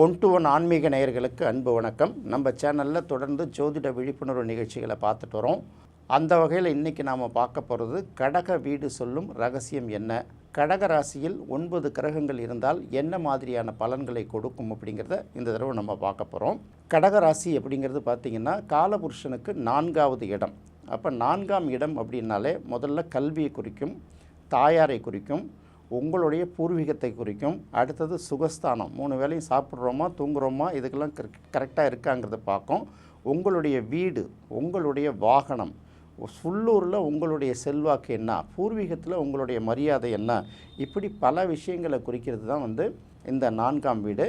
One to one ஆன்மீக நேயர்களுக்கு அன்பு வணக்கம். நம்ம சேனலில் தொடர்ந்து ஜோதிட விழிப்புணர்வு நிகழ்ச்சிகளை பார்த்துட்டு வரோம். அந்த வகையில் இன்றைக்கி நாம் பார்க்க போகிறது கடக வீடு சொல்லும் ரகசியம் என்ன, கடக ராசியில் 9 கிரகங்கள் இருந்தால் என்ன மாதிரியான பலன்களை கொடுக்கும் அப்படிங்கிறத இந்த தடவை நம்ம பார்க்க போகிறோம். கடக ராசி அப்படிங்கிறது பார்த்திங்கன்னா காலபுருஷனுக்கு 4வது இடம். அப்போ 4ஆம் இடம் அப்படின்னாலே முதல்ல கல்வியை குறிக்கும், தாயாரை குறிக்கும், உங்களுடைய பூர்வீகத்தை குறிக்கும். அடுத்தது சுகஸ்தானம், 3 வேளையும் சாப்பிட்றோமா தூங்குகிறோமா இதுக்கெல்லாம் கரெக்டாக இருக்காங்கிறத பார்க்கும். உங்களுடைய வீடு, உங்களுடைய வாகனம், உள்ளூரில் உங்களுடைய செல்வாக்கு என்ன, பூர்வீகத்தில் உங்களுடைய மரியாதை என்ன, இப்படி பல விஷயங்களை குறிக்கிறது தான் இந்த 4ஆம் வீடு.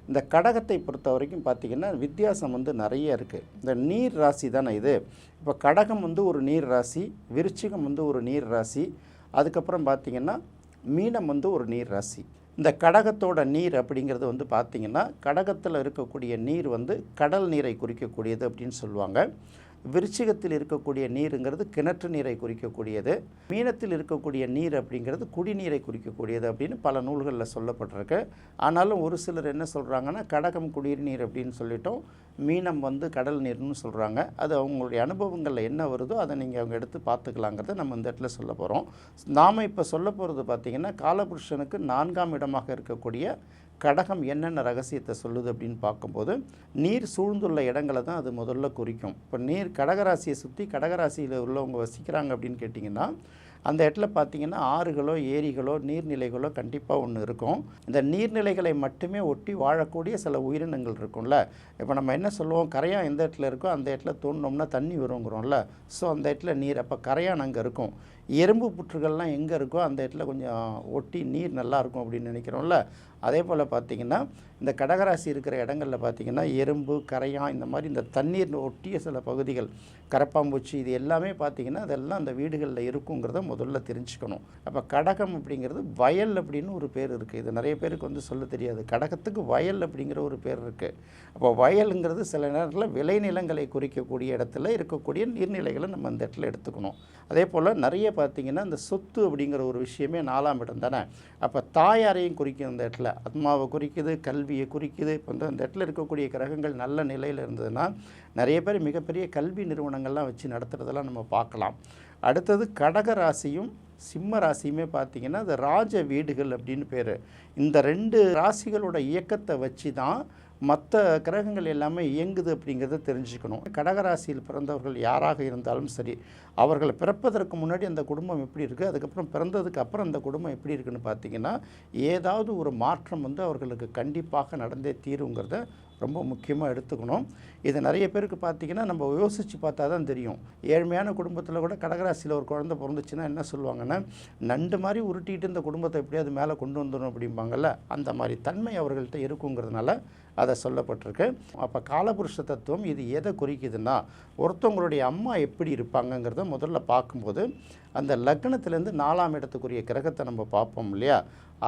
இந்த கடகத்தை பொறுத்த வரைக்கும் பார்த்திங்கன்னா வித்தியாசம் நிறைய இருக்குது. இந்த நீர் ராசி தானே இது. இப்போ கடகம் ஒரு நீர் ராசி, விருச்சிகம் ஒரு நீர் ராசி, அதுக்கப்புறம் பார்த்திங்கன்னா மீனம் ஒரு நீர் ராசி. இந்த கடகத்தோட நீர் அப்படிங்கிறது பார்த்திங்கன்னா கடகத்தில் இருக்கக்கூடிய நீர் கடல் நீரை குறிக்கக்கூடியது அப்படின்னு சொல்லுவாங்க. விருச்சிகத்தில் இருக்கக்கூடிய நீருங்கிறது கிணற்று நீரை குறிக்கக்கூடியது. மீனத்தில் இருக்கக்கூடிய நீர் அப்படிங்கிறது குடிநீரை குறிக்கக்கூடியது அப்படின்னு பல நூல்களில் சொல்லப்பட்டிருக்கு. ஆனாலும் ஒரு சிலர் என்ன சொல்கிறாங்கன்னா கடகம் குடிநீர் அப்படின்னு சொல்லிட்டோம், மீனம் கடல் நீர்னு சொல்கிறாங்க. அது அவங்களுடைய அனுபவங்களில் என்ன வருதோ அதை நீங்கள் அவங்க எடுத்து பார்த்துக்கலாங்கிறத நம்ம இந்த இடத்துல சொல்ல போகிறோம். நாம் இப்போ சொல்ல போகிறது பார்த்திங்கன்னா காலபுருஷனுக்கு 4ஆம் இடமாக இருக்கக்கூடிய கடகம் என்னென்ன ரகசியத்தை சொல்லுது அப்படின்னு பார்க்கும்போது நீர் சூழ்ந்துள்ள இடங்களை தான் அது முதல்ல குறிக்கும். இப்போ நீர் கடகராசியை சுற்றி கடகராசியில் உள்ளவங்க வசிக்கிறாங்க அப்படின்னு கேட்டிங்கன்னா அந்த இடத்துல பார்த்திங்கன்னா ஆறுகளோ ஏரிகளோ நீர்நிலைகளோ கண்டிப்பாக ஒன்று இருக்கும். இந்த நீர்நிலைகளை மட்டுமே ஒட்டி வாழக்கூடிய சில உயிரினங்கள் இருக்கும்ல. இப்போ நம்ம என்ன சொல்லுவோம், கரையான் எந்த இடத்துல இருக்கோ அந்த இடத்துல தோண்டினோம்னா தண்ணி வருங்கிறோம்ல. ஸோ அந்த இடத்துல நீர், அப்போ கரையான் அங்கே இருக்கும். எறும்பு புற்றுகள்லாம் எங்கே இருக்கோ அந்த இடத்துல கொஞ்சம் ஒட்டி நீர் நல்லாயிருக்கும் அப்படின்னு நினைக்கிறோம்ல. அதே போல் பார்த்திங்கன்னா இந்த கடகராசி இருக்கிற இடங்களில் பார்த்திங்கன்னா எறும்பு, கரையான், இந்த மாதிரி இந்த தண்ணீர் ஒட்டிய சில பகுதிகள், கரப்பாம்பூச்சி, இது எல்லாமே பார்த்திங்கன்னா அதெல்லாம் அந்த வீடுகளில் இருக்குங்கிறத முதல்ல தெரிஞ்சுக்கணும். அப்போ கடகம் அப்படிங்கிறது வயல் அப்படின்னு ஒரு பேர் இருக்குது. இது நிறைய பேருக்கு சொல்ல தெரியாது. கடகத்துக்கு வயல் அப்படிங்கிற ஒரு பேர் இருக்குது. அப்போ வயலுங்கிறது சில நேரத்தில் விளைநிலங்களை குறிக்கக்கூடிய இடத்துல இருக்கக்கூடிய நீர்நிலைகளை நம்ம அந்த இடத்துல எடுத்துக்கணும். அதே போல் நிறைய பார்த்திங்கன்னா இந்த சொத்து அப்படிங்கிற ஒரு விஷயமே 4ஆம் இடம் தானே. அப்போ தாயாரையும் குறிக்கும் அந்த இடத்துல, ஆத்மாவை குறிக்குது, கல்வியை குறிக்குது. இப்போ அந்த இடத்துல இருக்கக்கூடிய கிரகங்கள் நல்ல நிலையில் இருந்ததுன்னா நிறைய பேர் மிகப்பெரிய கல்வி நிறுவனங்கள்லாம் வச்சு நடத்துகிறதெல்லாம் நம்ம பார்க்கலாம். அடுத்தது கடக ராசியும் சிம்ம ராசியுமே பார்த்திங்கன்னா அது ராஜ வீடுகள் அப்படின்னு பேர். இந்த 2 ராசிகளோட இயக்கத்தை வச்சு தான் மற்ற கிரகங்கள் எல்லாமே இயங்குது அப்படிங்கிறத தெரிஞ்சுக்கணும். கடகராசியில் பிறந்தவர்கள் யாராக இருந்தாலும் சரி, அவர்கள் பிறப்பதற்கு முன்னாடி அந்த குடும்பம் எப்படி இருக்குது, அதுக்கப்புறம் பிறந்ததுக்கு அப்புறம் அந்த குடும்பம் எப்படி இருக்குதுன்னு பார்த்திங்கன்னா ஏதாவது ஒரு மாற்றம் அவர்களுக்கு கண்டிப்பாக நடந்தே தீருங்கிறத ரொம்ப முக்கியமாக எடுத்துக்கணும். இது நிறைய பேருக்கு பார்த்திங்கன்னா நம்ம யோசித்து பார்த்தா தான் தெரியும். ஏழ்மையான குடும்பத்தில் கூட கடகராசியில் ஒரு குழந்தை பிறந்துச்சுன்னா என்ன சொல்லுவாங்கன்னா, நண்டு மாதிரி உருட்டிட்டு இந்த குடும்பத்தை எப்படியாவது மேலே கொண்டு வந்துடும் அப்படிம்பாங்கள்ல. அந்த மாதிரி தன்மை அவர்கள்ட்ட இருக்குங்கிறதுனால அதை சொல்லப்பட்டிருக்கு. அப்போ காலபுருஷ தத்துவம் இது எதை குறிக்குதுன்னா, ஒருத்தவங்களுடைய அம்மா எப்படி இருப்பாங்கங்கிறத முதல்ல பார்க்கும்போது அந்த லக்னத்திலேருந்து 4ஆம் இடத்துக்குரிய கிரகத்தை நம்ம பார்ப்போம் இல்லையா.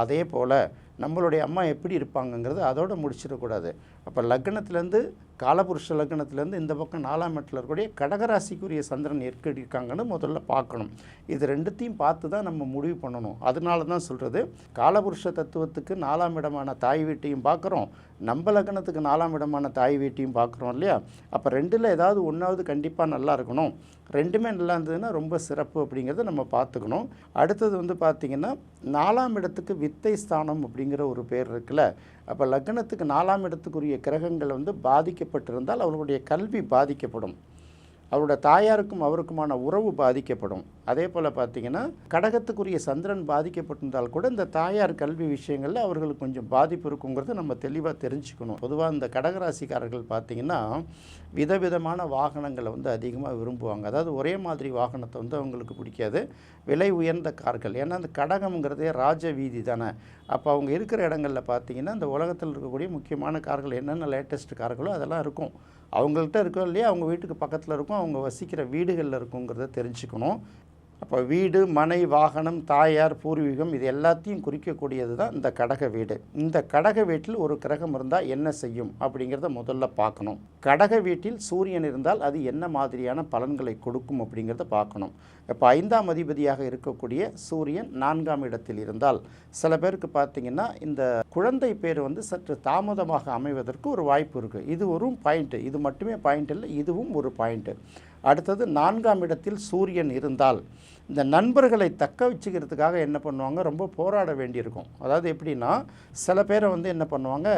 அதே போல் நம்மளுடைய அம்மா எப்படி இருப்பாங்கங்கிறது அதோடு முடிச்சிடக்கூடாது. அப்போ லக்னத்துலேருந்து காலபுருஷ லக்னத்துலேருந்து இந்த பக்கம் 4ஆம் இடத்துல இருக்கக்கூடிய கடகராசிக்குரிய சந்திரன் எப்படி இருக்காங்கன்னு முதல்ல பார்க்கணும். இது 2த்தையும் பார்த்து தான் நம்ம முடிவு பண்ணணும். அதனால தான் சொல்கிறது, காலபுருஷ தத்துவத்துக்கு 4ஆம் இடமான தாய் வீட்டையும் பார்க்குறோம், நம்ம லக்னத்துக்கு 4ஆம் இடமான தாய் வீட்டையும் பார்க்குறோம் இல்லையா. அப்போ 2ல் ஏதாவது ஒன்றாவது கண்டிப்பாக நல்லா இருக்கணும். 2மே நல்லா இருந்ததுன்னா ரொம்ப சிறப்பு அப்படிங்கிறத நம்ம பார்த்துக்கணும். அடுத்தது பார்த்திங்கன்னா 4ஆம் இடத்துக்கு வித்தை ஸ்தானம் அப்படிங்கிற ஒரு பேர் இருக்குல்ல. அப்போ லக்னத்துக்கு 4ஆம் இடத்துக்குரிய கிரகங்கள் பாதிக்கப்பட்டிருந்தால் அவர்களுடைய கல்வி பாதிக்கப்படும், அவரோட தாயாருக்கும் அவருக்குமான உறவு பாதிக்கப்படும். அதே போல் பார்த்திங்கன்னா கடகத்துக்குரிய சந்திரன் பாதிக்கப்பட்டிருந்தால் கூட இந்த தாயார் கல்வி விஷயங்களில் அவர்களுக்கு கொஞ்சம் பாதிப்பு இருக்குங்கிறத நம்ம தெளிவாக தெரிஞ்சுக்கணும். பொதுவாக இந்த கடகராசிக்காரர்கள் பார்த்திங்கன்னா விதவிதமான வாகனங்களை அதிகமாக விரும்புவாங்க. அதாவது ஒரே மாதிரி வாகனத்தை அவங்களுக்கு பிடிக்காது, விலை உயர்ந்த கார்கள். ஏன்னா அந்த கடகம்ங்கிறதே ராஜ வீதி தானே. அப்போ அவங்க இருக்கிற இடங்களில் பார்த்திங்கன்னா இந்த உலகத்தில் இருக்கக்கூடிய முக்கியமான கார்கள் என்னென்ன லேட்டஸ்ட் கார்களோ அதெல்லாம் இருக்கும். அவங்கள்ட்ட இருக்கோ இல்லையா, அவங்க வீட்டுக்கு பக்கத்தில் இருக்கும், அவங்க வசிக்கிற வீடுகளில் இருக்குங்கிறத தெரிஞ்சுக்கணும். அப்போ வீடு, மனை, வாகனம், தாயார், பூர்வீகம், இது எல்லாத்தையும் குறிக்கக்கூடியது தான் இந்த கடக வீடு. இந்த கடக வீட்டில் ஒரு கிரகம் இருந்தால் என்ன செய்யும் அப்படிங்கிறத முதல்ல பார்க்கணும். கடக வீட்டில் சூரியன் இருந்தால் அது என்ன மாதிரியான பலன்களை கொடுக்கும் அப்படிங்கிறத பார்க்கணும். இப்போ 5ஆம் அதிபதியாக இருக்கக்கூடிய சூரியன் 4ஆம் இடத்தில் இருந்தால் சில பேருக்கு பார்த்திங்கன்னா இந்த குழந்தை பேர் வந்து சற்று தாமதமாக அமைவதற்கு ஒரு வாய்ப்பு இருக்குது. இது ஒரு பாயிண்ட்டு, இது மட்டுமே பாயிண்ட் இல்லை, இதுவும் ஒரு பாயிண்ட்டு. அடுத்தது 4ஆம் இடத்தில் சூரியன் இருந்தால் இந்த நண்பர்களை தக்க வச்சுக்கிறதுக்காக என்ன பண்ணுவாங்க, ரொம்ப போராட வேண்டியிருக்கும். அதாவது எப்படின்னா, சில பேரை வந்து என்ன பண்ணுவாங்க,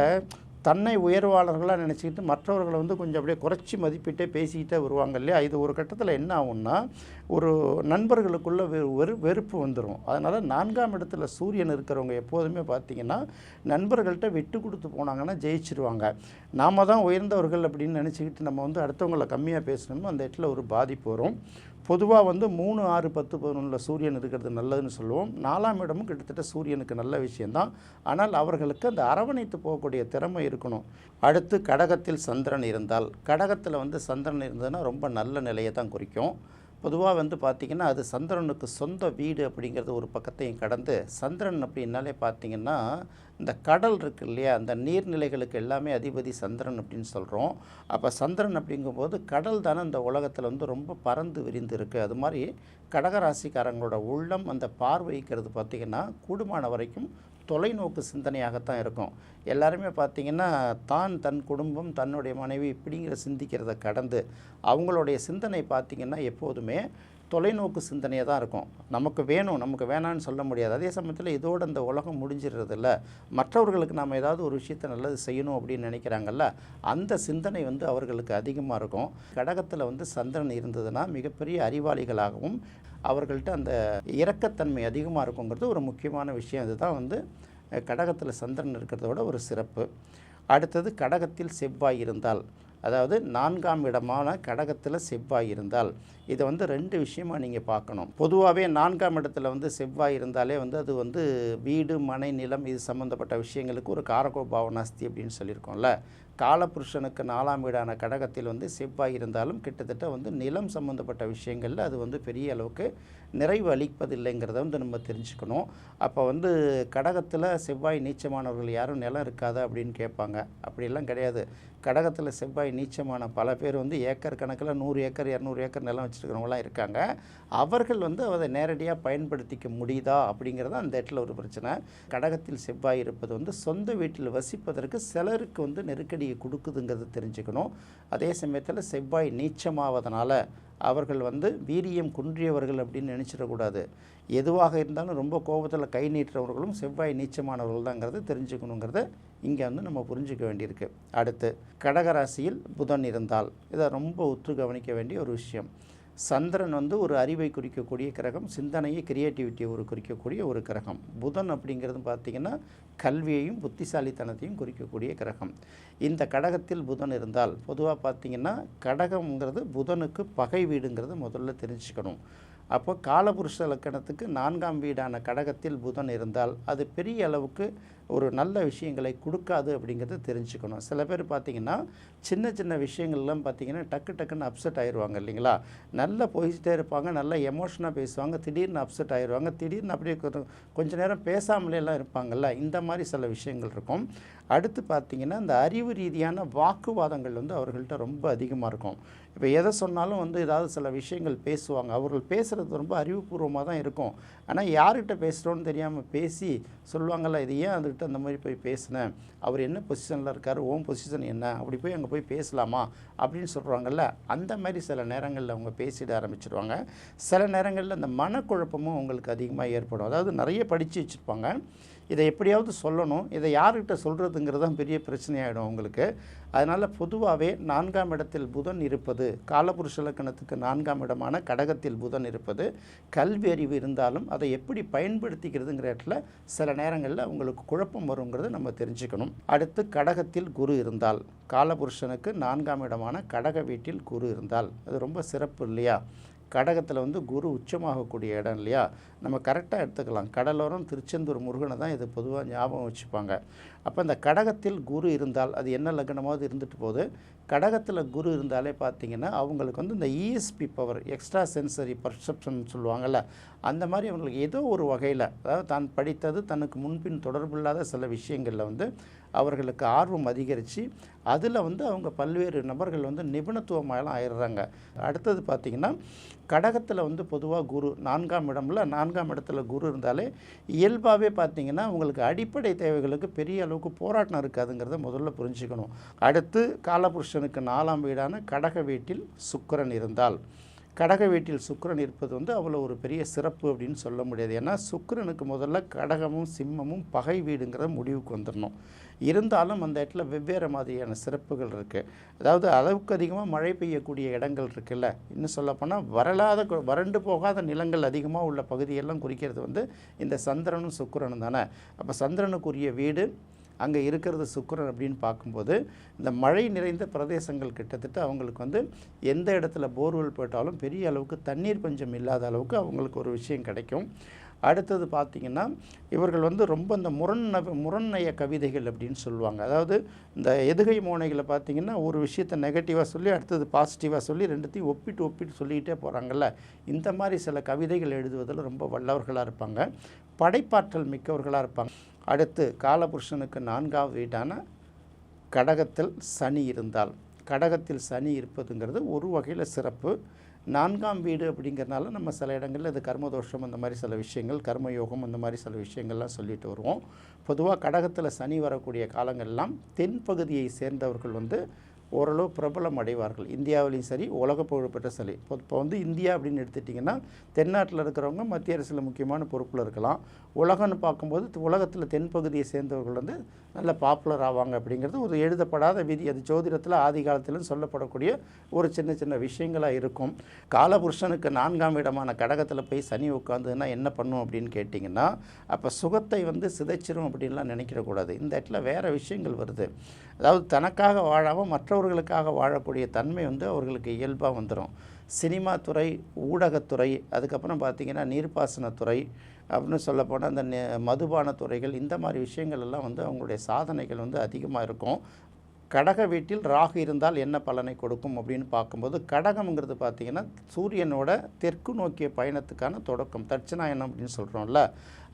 தன்னை உயர்வாளர்களாக நினச்சிக்கிட்டு மற்றவர்களை வந்து கொஞ்சம் அப்படியே குறைச்சி மதிப்பிட்டே பேசிக்கிட்டே வருவாங்க இல்லையா. இது ஒரு கட்டத்தில் என்ன ஆகும்னா, ஒரு நண்பர்களுக்குள்ள வெறுப்பு வந்துடும். அதனால் 4ஆம் இடத்துல சூரியன் இருக்கிறவங்க எப்போதுமே பார்த்திங்கன்னா நண்பர்கள்ட்ட விட்டு கொடுத்து போனாங்கன்னா ஜெயிச்சிருவாங்க. நாம் தான் உயர்ந்தவர்கள் அப்படின்னு நினச்சிக்கிட்டு நம்ம வந்து அடுத்தவங்களை கம்மியாக பேசணுமோ அந்த இடத்துல ஒரு பாதிப்பு வரும். பொதுவாக வந்து 3, 6, 10, 11 சூரியன் இருக்கிறது நல்லதுன்னு சொல்லுவோம். 4ஆம் இடமும் கிட்டத்தட்ட சூரியனுக்கு நல்ல விஷயந்தான். ஆனால் அவர்களுக்கு அந்த அரவணைத்து போகக்கூடிய திறமை இருக்கணும். அடுத்து கடகத்தில் சந்திரன் இருந்தால், கடகத்தில் வந்து சந்திரன் இருந்ததுன்னா ரொம்ப நல்ல நிலையை தான் குறிக்கும். பொதுவாக வந்து பார்த்திங்கன்னா அது சந்திரனுக்கு சொந்த வீடு அப்படிங்கிறது ஒரு பக்கத்தையும் கடந்து, சந்திரன் அப்படின்னாலே பார்த்திங்கன்னா இந்த கடல் இருக்குது இல்லையா, அந்த நீர்நிலைகளுக்கு எல்லாமே அதிபதி சந்திரன் அப்படின்னு சொல்கிறோம். அப்போ சந்திரன் அப்படிங்கும்போது கடல் தானே இந்த உலகத்தில் வந்து ரொம்ப பறந்து விரிந்து இருக்குது. அது மாதிரி கடகராசிக்காரங்களோட உள்ளம் அந்த பார்வைக்கிறது பார்த்திங்கன்னா கூடுமான வரைக்கும் தொலைநோக்கு சிந்தனையாகத்தான் இருக்கும். எல்லாருமே பார்த்திங்கன்னா தன் குடும்பம், தன்னுடைய மனைவி இப்படிங்கிற சிந்திக்கிறத கடந்து அவங்களுடைய சிந்தனை பார்த்திங்கன்னா எப்போதுமே தொலைநோக்கு சிந்தனையாக தான் இருக்கும். நமக்கு வேணும், நமக்கு வேணான்னு சொல்ல முடியாது. அதே சமயத்தில் இதோடு அந்த உலகம் முடிஞ்சிடுறதில்ல. மற்றவர்களுக்கு நாம் ஏதாவது ஒரு விஷயத்தை நல்லது செய்யணும் அப்படின்னு நினைக்கிறாங்கல்ல, அந்த சிந்தனை வந்து அவர்களுக்கு அதிகமாக இருக்கும். கடகத்தில் வந்து சந்திரன் இருந்ததுன்னா மிகப்பெரிய அறிவாளிகளாகவும் அவர்கள்ட்ட அந்த இரக்கத்தன்மை அதிகமாக இருக்குங்கிறது ஒரு முக்கியமான விஷயம். இதுதான் வந்து கடகத்தில் சந்திரன் இருக்கிறதோட ஒரு சிறப்பு. அடுத்தது கடகத்தில் செவ்வாய் இருந்தால், அதாவது 4ஆம் இடமான கடகத்தில் செவ்வாய் இருந்தால், இதை வந்து 2 விஷயமாக நீங்கள் பார்க்கணும். பொதுவாகவே 4ஆம் இடத்துல வந்து செவ்வாய் இருந்தாலே வந்து அது வந்து வீடு, மனை, நிலம் இது சம்மந்தப்பட்ட விஷயங்களுக்கு ஒரு காரகோ பாவனாஸ்தி அப்படின்னு சொல்லியிருக்கோம்ல. காலபுருஷனுக்கு 4ஆம் வீடான கடகத்தில் வந்து செவ்வாய் இருந்தாலும் கிட்டத்தட்ட வந்து நிலம் சம்மந்தப்பட்ட விஷயங்களில் அது வந்து பெரிய அளவுக்கு நிறைவு அளிப்பதில்லைங்கிறத வந்து நம்ம தெரிஞ்சுக்கணும். அப்போ வந்து கடகத்தில் செவ்வாய் நீச்சமானவர்கள் யாரும் நிலம் இருக்காதா அப்படின்னு கேட்பாங்க. அப்படிலாம் கிடையாது. கடகத்தில் செவ்வாய் நீச்சமான பல பேர் வந்து ஏக்கர் கணக்கில் 100 ஏக்கர் 200 ஏக்கர் நிலம் வச்சுருக்கிறவங்களாம் இருக்காங்க. அவர்கள் வந்து அதை நேரடியாக பயன்படுத்திக்க முடியுதா அப்படிங்கிறது அந்த இடத்துல ஒரு பிரச்சனை. கடகத்தில் செவ்வாய் இருப்பது வந்து சொந்த வீட்டில் வசிப்பதற்கு சிலருக்கு வந்து நெருக்கடியை கொடுக்குதுங்கிறது தெரிஞ்சுக்கணும். அதே சமயத்தில் செவ்வாய் நீச்சமாவதனால அவர்கள் வந்து வீரியம் குன்றியவர்கள் அப்படின்னு நினச்சிடக்கூடாது. எதுவாக இருந்தாலும் ரொம்ப கோபத்தில் கை நீட்டுறவர்களும் செவ்வாய் நீச்சமானவர்கள் தாங்கிறத தெரிஞ்சுக்கணுங்கிறத இங்கே வந்து நம்ம புரிஞ்சிக்க வேண்டியிருக்கு. அடுத்து கடகராசியில் புதன் இருந்தால், இதை ரொம்ப உற்று கவனிக்க வேண்டிய ஒரு விஷயம். சந்திரன் வந்து ஒரு அறிவை குறிக்கக்கூடிய கிரகம், சிந்தனையை கிரியேட்டிவிட்டியை குறிக்கக்கூடிய ஒரு கிரகம். புதன் அப்படிங்கிறது பார்த்திங்கன்னா கல்வியையும் புத்திசாலித்தனத்தையும் குறிக்கக்கூடிய கிரகம். இந்த கடகத்தில் புதன் இருந்தால் பொதுவாக பார்த்திங்கன்னா கடகம்ங்கிறது புதனுக்கு பகை வீடுங்கிறது முதல்ல தெரிஞ்சுக்கணும். அப்போ காலபுருஷ லக்கணத்துக்கு 4ஆம் வீடான கடகத்தில் புதன் இருந்தால் அது பெரிய அளவுக்கு ஒரு நல்ல விஷயங்களை கொடுக்காது அப்படிங்கிறத தெரிஞ்சுக்கணும். சில பேர் பார்த்திங்கன்னா சின்ன சின்ன விஷயங்கள்லாம் பார்த்திங்கன்னா டக்குன்னு அப்செட் ஆயிடுவாங்க இல்லைங்களா. நல்லா போயிட்டே இருப்பாங்க, நல்லா எமோஷனாக பேசுவாங்க, திடீர்னு அப்செட் ஆயிடுவாங்க, திடீர்னு அப்படியே கொஞ்சம் நேரம் பேசாமலேலாம் இருப்பாங்கள்ல. இந்த மாதிரி சில விஷயங்கள் இருக்கும். அடுத்து பார்த்திங்கன்னா இந்த அறிவு ரீதியான வாக்குவாதங்கள் வந்து அவர்கள்ட்ட ரொம்ப அதிகமாக இருக்கும். இப்போ எதை சொன்னாலும் வந்து ஏதாவது சில விஷயங்கள் பேசுவாங்க. அவர்கள் பேசுகிறது ரொம்ப அறிவுபூர்வமாக தான் இருக்கும். ஆனால் யார்கிட்ட பேசுகிறோன்னு தெரியாமல் பேசி சொல்லுவாங்கள்ல, இது ஏன் அதுக்கிட்ட அந்த மாதிரி போய் பேசினேன், அவர் என்ன பொசிஷனில் இருக்கார், ஓம் பொசிஷன் என்ன, அப்படி போய் அங்கே போய் பேசலாமா அப்படின்னு சொல்கிறாங்கல்ல. அந்த மாதிரி சில நேரங்களில் அவங்க பேசிட ஆரம்பிச்சிடுவாங்க. சில நேரங்களில் அந்த மனக்குழப்பமும் அவங்களுக்கு அதிகமாக ஏற்படும். அதாவது நிறைய படித்து வச்சுருப்பாங்க, இதை எப்படியாவது சொல்லணும், இதை யார்கிட்ட சொல்கிறதுங்கிறது தான் பெரிய பிரச்சனையாகிடும் அவங்களுக்கு. அதனால் பொதுவாகவே 4ஆம் இடத்தில் புதன் இருப்பது, காலபுருஷ லக்கணத்துக்கு 4ஆம் இடமான கடகத்தில் புதன் இருப்பது, கல்வி அறிவு இருந்தாலும் அதை எப்படி பயன்படுத்திக்கிறதுங்கிற இடத்துல சில நேரங்களில் அவங்களுக்கு குழப்பம் வருங்கிறத நம்ம தெரிஞ்சுக்கணும். அடுத்து கடகத்தில் குரு இருந்தால், காலபுருஷனுக்கு 4ஆம் இடமான கடக வீட்டில் குரு இருந்தால் அது ரொம்ப சிறப்பு இல்லையா. கடகத்தில் வந்து குரு உச்சமாகக்கூடிய இடம் இல்லையா. நம்ம கரெக்டாக எடுத்துக்கலாம். கடலோரம் திருச்செந்தூர் முருகனை தான் இது பொதுவாக ஞாபகம் வச்சுப்பாங்க. அப்போ இந்த கடகத்தில் குரு இருந்தால் அது என்ன லக்னமாவது இருந்துட்டு போகுது. கடகத்தில் குரு இருந்தாலே பார்த்திங்கன்னா அவங்களுக்கு வந்து இந்த ESP power, extra sensory perception சொல்லுவாங்கள்ல, அந்த மாதிரி அவங்களுக்கு ஏதோ ஒரு வகையில், அதாவது தான் படித்தது தனக்கு முன்பின் தொடர்பில்லாத சில விஷயங்களில் வந்து அவர்களுக்கு ஆர்வம் அதிகரித்து அதில் வந்து அவங்க பல்வேறு நபர்கள் வந்து நிபுணத்துவமாகலாம் ஆயிடுறாங்க. அடுத்தது பார்த்திங்கன்னா கடகத்தில் வந்து பொதுவாக குரு 4ஆம் இடத்துல குரு இருந்தாலே இயல்பாகவே பார்த்திங்கன்னா உங்களுக்கு அடிப்படை தேவைகளுக்கு பெரிய அளவுக்கு போராட்டம் இருக்காதுங்கிறத முதல்ல புரிஞ்சுக்கணும். அடுத்து காலபுருஷனுக்கு 4ஆம் வீடான கடக வீட்டில் சுக்கிரன் இருந்தால், கடக வீட்டில் சுக்கிரன் இருப்பது வந்து அவ்வளோ ஒரு பெரிய சிறப்பு அப்படின்னு சொல்ல முடியாது. ஏன்னா சுக்கிரனுக்கு முதல்ல கடகமும் சிம்மமும் பகை வீடுங்கிற முடிவுக்கு வந்துடணும். இருந்தாலும் அந்த இடத்துல வெவ்வேறு மாதிரியான சிறப்புகள் இருக்குது. அதாவது அளவுக்கு அதிகமாக மழை பெய்யக்கூடிய இடங்கள் இருக்குல்ல, இன்னும் சொல்லப்போனால் வறண்டு போகாத நிலங்கள் அதிகமாக உள்ள பகுதியெல்லாம் குறிக்கிறது வந்து இந்த சந்திரனும் சுக்கிரனும் தானே. அப்போ சந்திரனுக்குரிய வீடு அங்கே இருக்கிறது சுக்கிரன் அப்படின்னு பார்க்கும்போது இந்த மழை நிறைந்த பிரதேசங்கள் கிட்டத்தட்ட அவங்களுக்கு வந்து எந்த இடத்துல போர்வெல் போட்டாலும் பெரிய அளவுக்கு தண்ணீர் பஞ்சம் இல்லாத அளவுக்கு அவங்களுக்கு ஒரு விஷயம் கிடைக்கும். அடுத்தது பார்த்திங்கன்னா இவர்கள் வந்து ரொம்ப இந்த முரண்நய கவிதைகள் அப்படின்னு சொல்லுவாங்க. அதாவது இந்த எதுகை மோனைகளை பார்த்திங்கன்னா ஒரு விஷயத்தை நெகட்டிவாக சொல்லி அடுத்தது பாசிட்டிவாக சொல்லி ரெண்டுத்தையும் ஒப்பிட்டு சொல்லிக்கிட்டே போகிறாங்கல்ல, இந்த மாதிரி சில கவிதைகள் எழுதுவதில் ரொம்ப வல்லவர்களாக இருப்பாங்க, படைப்பாற்றல் மிக்கவர்களாக இருப்பாங்க. அடுத்து காலபுருஷனுக்கு 4ஆவது வீடான கடகத்தில் சனி இருந்தால், கடகத்தில் சனி இருப்பதுங்கிறது ஒரு வகையில் சிறப்பு. 4ஆம் வீடு அப்படிங்கிறனால நம்ம சில இடங்களில் இது கர்மதோஷம் அந்த மாதிரி சில விஷயங்கள், கர்மயோகம் அந்த மாதிரி சில விஷயங்கள்லாம் சொல்லிட்டு வருவோம். பொதுவாக கடகத்தில் சனி வரக்கூடிய காலங்கள்லாம் தென்பகுதியை சேர்ந்தவர்கள் வந்து ஓரளவு பிரபலம் அடைவார்கள். இந்தியாவிலையும் சரி உலக புகழ்பெற்ற சரி. இப்போ வந்து இந்தியா அப்படின்னு எடுத்துட்டிங்கன்னா தென்னாட்டில் இருக்கிறவங்க மத்திய அரசில் முக்கியமான பொறுப்பில் இருக்கலாம். உலகம்னு பார்க்கும்போது உலகத்தில் தென்பகுதியை சேர்ந்தவர்கள் வந்து நல்ல பாப்புலர் ஆவாங்க அப்படிங்கிறது ஒரு எழுதப்படாத விதி. அது ஜோதிடத்தில் ஆதி காலத்திலும் சொல்லப்படக்கூடிய ஒரு சின்ன விஷயங்களாக இருக்கும். காலபுருஷனுக்கு 4ஆம் இடமான கடகத்தில் போய் சனி உட்காந்துன்னா என்ன பண்ணும் அப்படின்னு கேட்டிங்கன்னா, அப்போ சுகத்தை வந்து சிதைச்சிரும் அப்படின்லாம் நினைக்கிடக்கூடாது. இந்த இடத்துல வேறு விஷயங்கள் வருது. அதாவது தனக்காக வாழாமல் மற்றவர்களுக்காக வாழக்கூடிய தன்மை வந்து அவர்களுக்கு இயல்பாக வந்துடும். சினிமா துறை, ஊடகத்துறை, அதுக்கப்புறம் பார்த்திங்கன்னா நீர்ப்பாசனத்துறை அப்படின்னு சொல்லப்போனால் அந்த மதுபான துறைகள், இந்த மாதிரி விஷயங்கள் எல்லாம் வந்து அவங்களுடைய சாதனைகள் வந்து அதிகமாக இருக்கும். கடக வீட்டில் ராகு இருந்தால் என்ன பலனை கொடுக்கும் அப்படின்னு பார்க்கும்போது கடகம்ங்கிறது பார்த்திங்கன்னா சூரியனோட தெற்கு நோக்கிய பயணத்துக்கான தொடக்கம், தட்சிணாயனம் அப்படின்னு சொல்கிறோம்ல,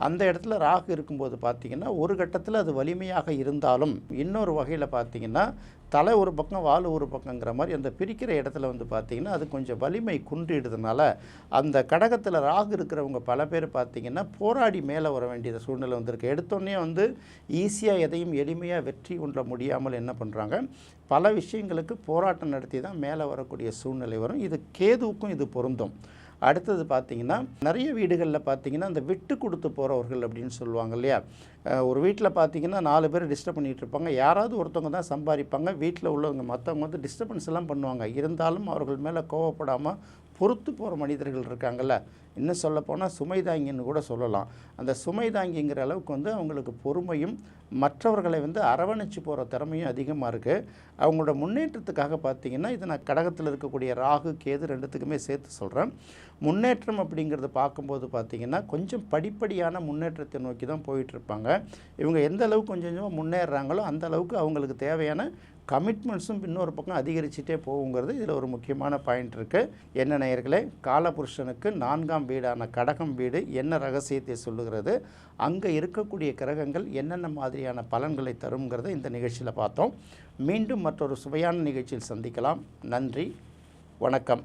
அந்த இடத்துல ராகு இருக்கும்போது பார்த்திங்கன்னா ஒரு கட்டத்தில் அது வலிமையாக இருந்தாலும் இன்னொரு வகையில் பார்த்திங்கன்னா தலை ஒரு பக்கம் வால் ஒரு பக்கங்கிற மாதிரி அந்த பிரிக்கிற இடத்துல வந்து பார்த்திங்கன்னா அது கொஞ்சம் வலிமை குன்றிடுறதுனால அந்த கடகத்தில் ராகு இருக்கிறவங்க பல பேர் பார்த்திங்கன்னா போராடி மேலே வர வேண்டிய சூழ்நிலை வந்திருக்கு. எடுத்தோடனே வந்து ஈஸியாக எதையும் எளிமையாக வெற்றி கொள்ள முடியாமல் என்ன பண்ணுறாங்க, பல விஷயங்களுக்கு போராட்டம் நடத்தி தான் மேலே வரக்கூடிய சூழ்நிலை வரும். இது கேதுவுக்கும் இது பொருந்தும். அடுத்தது பார்த்திங்கன்னா நிறைய வீடுகளில் பார்த்திங்கன்னா அந்த விட்டு கொடுத்து போகிறவர்கள் அப்படின்னு சொல்லுவாங்க இல்லையா. ஒரு வீட்டில் பார்த்திங்கன்னா 4 பேர் டிஸ்டர்ப் பண்ணிகிட்டு இருப்பாங்க, யாராவது ஒருத்தவங்க தான் சம்பாதிப்பாங்க, வீட்டில் உள்ளவங்க மற்றவங்க வந்து டிஸ்டர்பன்ஸ் எல்லாம் பண்ணுவாங்க. இருந்தாலும் அவர்கள் மேலே கோவப்படாமல் பொறுத்து போகிற மனிதர்கள் இருக்காங்கள்ல, இன்னும் சொல்லப்போனால் சுமைதாங்கின்னு கூட சொல்லலாம். அந்த சுமைதாங்கிங்கிற அளவுக்கு வந்து அவங்களுக்கு பொறுமையும் மற்றவர்களை வந்து அரவணைச்சு போகிற திறமையும் அதிகமாக இருக்குது. அவங்களோட முன்னேற்றத்துக்காக பார்த்திங்கன்னா இது நான் கடகத்தில் இருக்கக்கூடிய ராகு கேது ரெண்டுத்துக்குமே சேர்த்து சொல்கிறேன். முன்னேற்றம் அப்படிங்கிறது பார்க்கும்போது பார்த்திங்கன்னா கொஞ்சம் படிப்படியான முன்னேற்றத்தை நோக்கி தான் போயிட்டுருப்பாங்க. இவங்க எந்த அளவுக்கு கொஞ்சம் கொஞ்சமாக முன்னேறுறாங்களோ அந்த அளவுக்கு அவங்களுக்கு தேவையான கமிட்மெண்ட்ஸும் இன்னொரு பக்கம் அதிகரிச்சுட்டே போகுங்கிறது இதில் ஒரு முக்கியமான பாயிண்ட் இருக்குது. என்ன நேயர்களே, காலபுருஷனுக்கு 4ஆம் வீடான கடகம் வீடு என்ன ரகசியத்தை சொல்லுகிறது, அங்கே இருக்கக்கூடிய கிரகங்கள் என்னென்ன மாதிரியான பலன்களை தருங்கிறத இந்த நிகழ்ச்சியில் பார்த்தோம். மீண்டும் மற்றொரு சுவையான நிகழ்ச்சியில் சந்திக்கலாம். நன்றி, வணக்கம்.